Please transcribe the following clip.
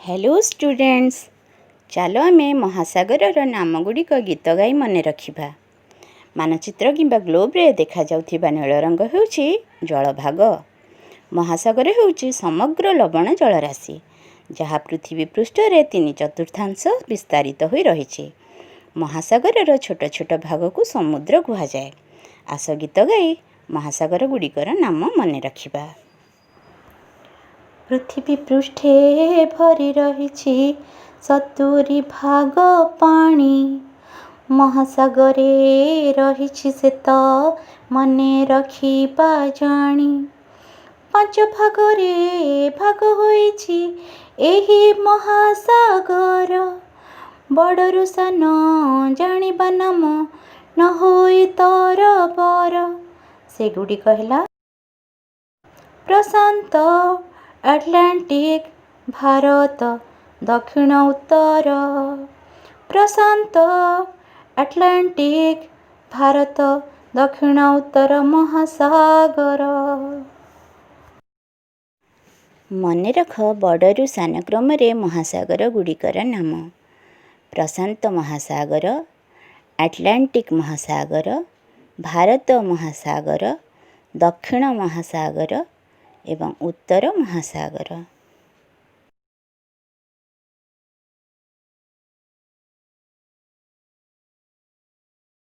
Hello students, चलो आमे महासागर नाम गुड़िक गीत गाई मन रखा। मानचित्र किंबा ग्लोब रे देखा जाउथिबा नील रंग हेउछि जलभाग। महासागर हेउछि समग्र लवण जलराशि जहाँ पृथ्वी पृष्ठ रे 3/4 विस्तारित होई रहिछि। महासागर छोट छोट भाग को समुद्र कुहा जाए। आस गीत गाई महासागर गुड़िकर नाम मन रखिबा। पृथ्वी पृष्ठे भरी रहिछि 70 भाग पानी। महासागरे रहिछि सेत मने रखिबा जानी। 5 भागरे भाग होइछि एही महासागर। बड़रु सान जानिबा नाम न होई तरबर। सेगुड़िक ହେଲା प्रशांत, आटलांटिक, भारत, दक्षिण उत्तर। प्रशांत, आटलांटिक, भारत, दक्षिण उत्तर महासागर। मन रख बड़रु सान क्रम रे महासागर गुड़िकर नाम। प्रशांत महासागर, आटलांटिक महासागर, भारत महासागर, दक्षिण महासागर एवं उत्तर महासागर।